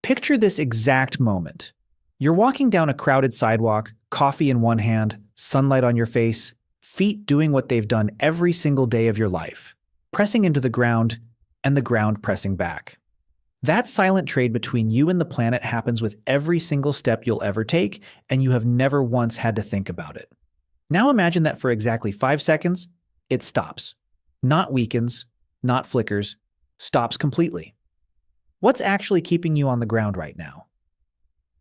Picture this exact moment. You're walking down a crowded sidewalk, coffee in one hand, sunlight on your face, feet doing what they've done every single day of your life, pressing into the ground and the ground pressing back. That silent trade between you and the planet happens with every single step you'll ever take, and you have never once had to think about it. Now imagine that for exactly 5 seconds, it stops. Not weakens, not flickers, stops completely. What's actually keeping you on the ground right now?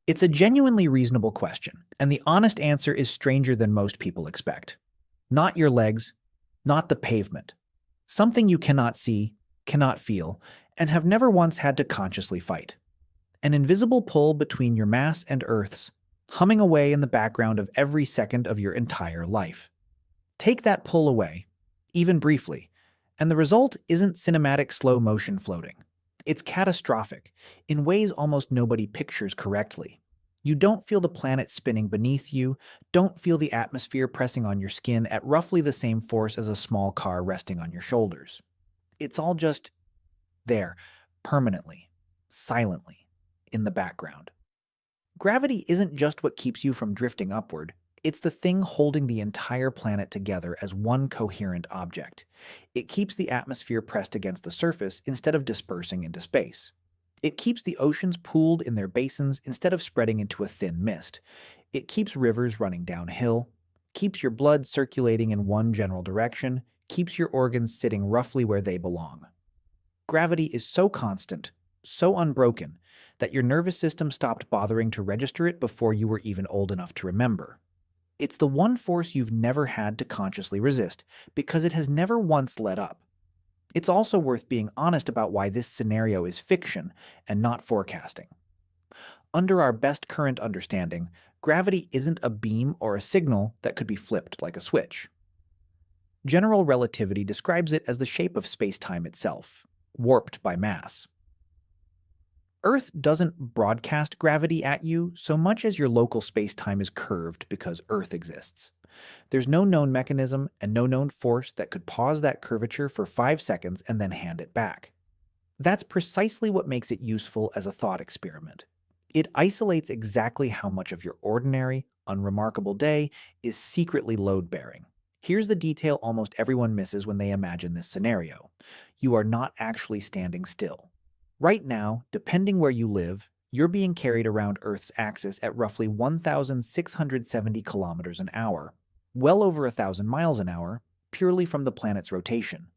It's a genuinely reasonable question, and the honest answer is stranger than most people expect. Not your legs, not the pavement. Something you cannot see, cannot feel, and have never once had to consciously fight. An invisible pull between your mass and Earth's, humming away in the background of every second of your entire life. Take that pull away, even briefly, and the result isn't cinematic slow motion floating. It's catastrophic, in ways almost nobody pictures correctly. You don't feel the planet spinning beneath you, don't feel the atmosphere pressing on your skin at roughly the same force as a small car resting on your shoulders. It's all just there, permanently, silently, in the background. Gravity isn't just what keeps you from drifting upward, it's the thing holding the entire planet together as one coherent object. It keeps the atmosphere pressed against the surface instead of dispersing into space. It keeps the oceans pooled in their basins instead of spreading into a thin mist. It keeps rivers running downhill, keeps your blood circulating in one general direction, keeps your organs sitting roughly where they belong. Gravity is so constant, so unbroken, that your nervous system stopped bothering to register it before you were even old enough to remember. It's the one force you've never had to consciously resist, because it has never once let up. It's also worth being honest about why this scenario is fiction and not forecasting. Under our best current understanding, gravity isn't a beam or a signal that could be flipped like a switch. General relativity describes it as the shape of space-time itself, warped by mass. Earth doesn't broadcast gravity at you so much as your local space-time is curved because Earth exists. There's no known mechanism and no known force that could pause that curvature for 5 seconds and then hand it back. That's precisely what makes it useful as a thought experiment. It isolates exactly how much of your ordinary, unremarkable day is secretly load-bearing. Here's the detail almost everyone misses when they imagine this scenario. You are not actually standing still. Right now, depending where you live, you're being carried around Earth's axis at roughly 1,670 kilometers an hour, well over 1,000 miles an hour, purely from the planet's rotation.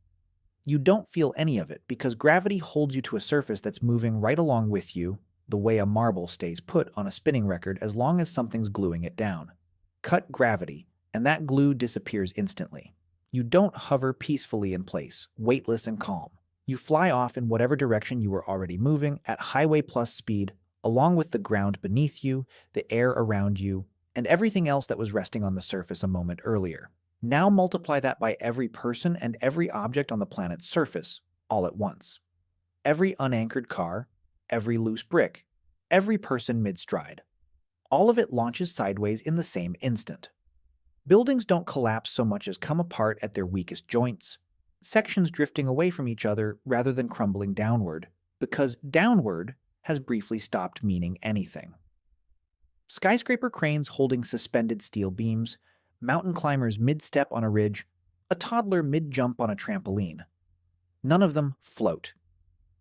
You don't feel any of it because gravity holds you to a surface that's moving right along with you, the way a marble stays put on a spinning record as long as something's gluing it down. Cut gravity, and that glue disappears instantly. You don't hover peacefully in place, weightless and calm. You fly off in whatever direction you were already moving at highway plus speed, along with the ground beneath you, the air around you, and everything else that was resting on the surface a moment earlier. Now multiply that by every person and every object on the planet's surface, all at once. Every unanchored car, every loose brick, every person mid-stride. All of it launches sideways in the same instant. Buildings don't collapse so much as come apart at their weakest joints, sections drifting away from each other rather than crumbling downward, because downward has briefly stopped meaning anything. Skyscraper cranes holding suspended steel beams, mountain climbers mid-step on a ridge, a toddler mid-jump on a trampoline. None of them float.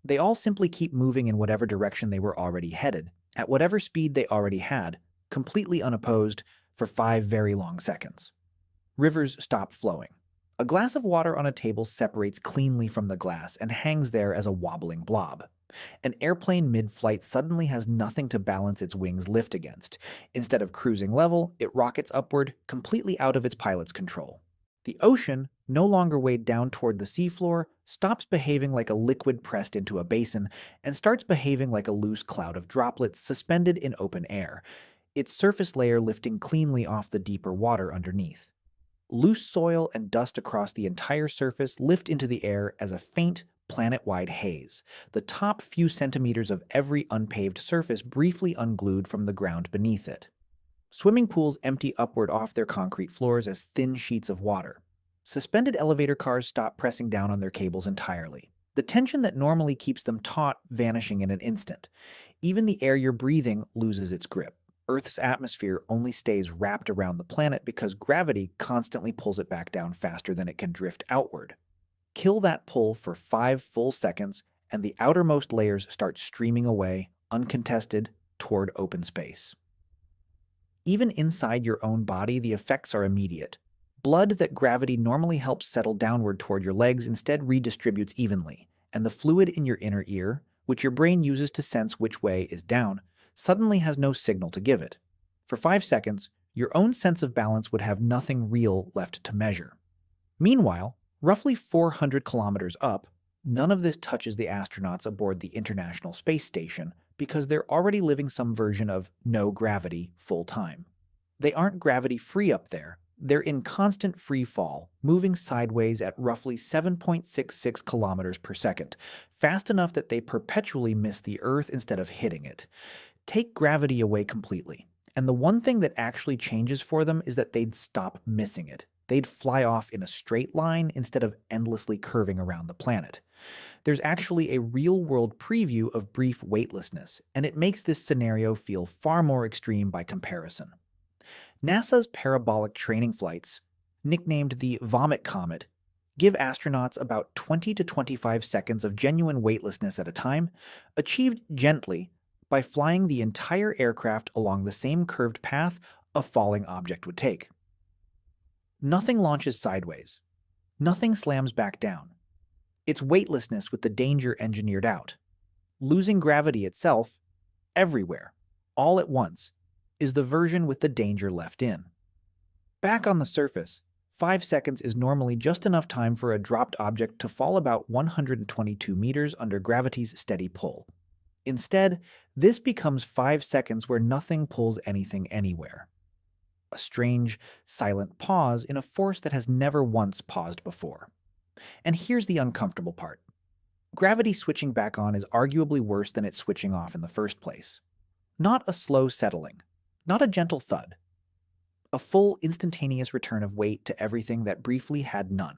They all simply keep moving in whatever direction they were already headed, at whatever speed they already had, completely unopposed, for 5 very long seconds. Rivers stop flowing. A glass of water on a table separates cleanly from the glass and hangs there as a wobbling blob. An airplane mid-flight suddenly has nothing to balance its wings lift against. Instead of cruising level, it rockets upward, completely out of its pilot's control. The ocean, no longer weighed down toward the seafloor, stops behaving like a liquid pressed into a basin and starts behaving like a loose cloud of droplets suspended in open air, its surface layer lifting cleanly off the deeper water underneath. Loose soil and dust across the entire surface lift into the air as a faint, planet-wide haze, the top few centimeters of every unpaved surface briefly unglued from the ground beneath it. Swimming pools empty upward off their concrete floors as thin sheets of water. Suspended elevator cars stop pressing down on their cables entirely. The tension that normally keeps them taut vanishing in an instant. Even the air you're breathing loses its grip. Earth's atmosphere only stays wrapped around the planet because gravity constantly pulls it back down faster than it can drift outward. Kill that pull for 5 full seconds, and the outermost layers start streaming away, uncontested, toward open space. Even inside your own body, the effects are immediate. Blood that gravity normally helps settle downward toward your legs instead redistributes evenly, and the fluid in your inner ear, which your brain uses to sense which way is down, suddenly has no signal to give it. For 5 seconds, your own sense of balance would have nothing real left to measure. Meanwhile, roughly 400 kilometers up, none of this touches the astronauts aboard the International Space Station because they're already living some version of no gravity full time. They aren't gravity-free up there. They're in constant free fall, moving sideways at roughly 7.66 kilometers per second, fast enough that they perpetually miss the Earth instead of hitting it. Take gravity away completely, and the one thing that actually changes for them is that they'd stop missing it. They'd fly off in a straight line instead of endlessly curving around the planet. There's actually a real-world preview of brief weightlessness, and it makes this scenario feel far more extreme by comparison. NASA's parabolic training flights, nicknamed the Vomit Comet, give astronauts about 20 to 25 seconds of genuine weightlessness at a time, achieved gently by flying the entire aircraft along the same curved path a falling object would take. Nothing launches sideways. Nothing slams back down. It's weightlessness with the danger engineered out. Losing gravity itself, everywhere, all at once, is the version with the danger left in. Back on the surface, 5 seconds is normally just enough time for a dropped object to fall about 122 meters under gravity's steady pull. Instead, this becomes 5 seconds where nothing pulls anything anywhere. A strange, silent pause in a force that has never once paused before. And here's the uncomfortable part. Gravity switching back on is arguably worse than its switching off in the first place. Not a slow settling, not a gentle thud. A full, instantaneous return of weight to everything that briefly had none.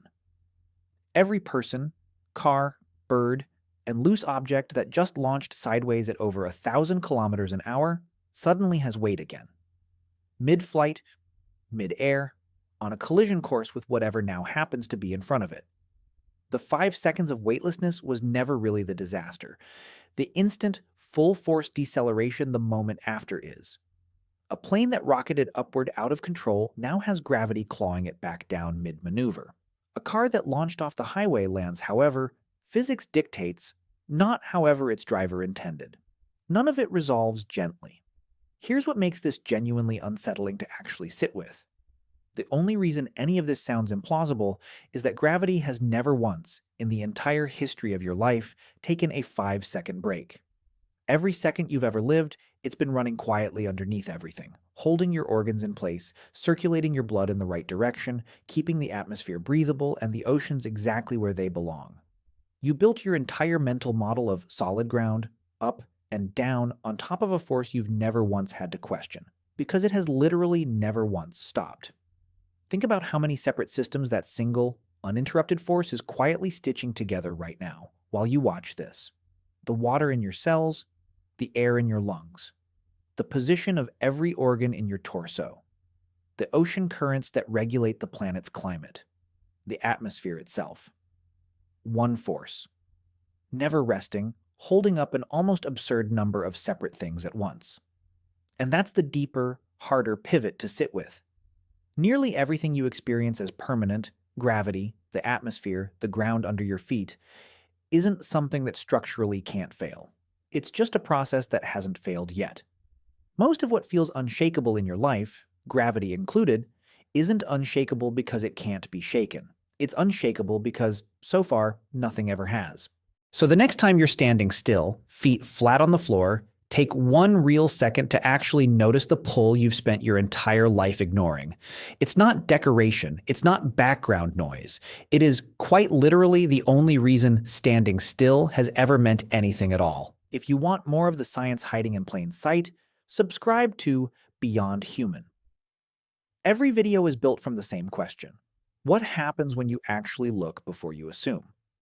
Every person, car, bird, and loose object that just launched sideways at over 1,000 kilometers an hour suddenly has weight again. Mid-flight, mid-air, on a collision course with whatever now happens to be in front of it. The 5 seconds of weightlessness was never really the disaster. The instant, full-force deceleration the moment after is. A plane that rocketed upward out of control now has gravity clawing it back down mid-maneuver. A car that launched off the highway lands, however, physics dictates, not however its driver intended. None of it resolves gently. Here's what makes this genuinely unsettling to actually sit with. The only reason any of this sounds implausible is that gravity has never once, in the entire history of your life, taken a 5-second break. Every second you've ever lived, it's been running quietly underneath everything, holding your organs in place, circulating your blood in the right direction, keeping the atmosphere breathable and the oceans exactly where they belong. You built your entire mental model of solid ground, up and down, on top of a force you've never once had to question, because it has literally never once stopped. Think about how many separate systems that single, uninterrupted force is quietly stitching together right now, while you watch this. The water in your cells, the air in your lungs, the position of every organ in your torso, the ocean currents that regulate the planet's climate, the atmosphere itself. One force, never resting, holding up an almost absurd number of separate things at once. And that's the deeper, harder pivot to sit with. Nearly everything you experience as permanent, gravity, the atmosphere, the ground under your feet, isn't something that structurally can't fail. It's just a process that hasn't failed yet. Most of what feels unshakable in your life, gravity included, isn't unshakable because it can't be shaken. It's unshakable because, so far, nothing ever has. So the next time you're standing still, feet flat on the floor, take one real second to actually notice the pull you've spent your entire life ignoring. It's not decoration. It's not background noise. It is quite literally the only reason standing still has ever meant anything at all. If you want more of the science hiding in plain sight, subscribe to Beyond Human. Every video is built from the same question. What happens when you actually look before you assume?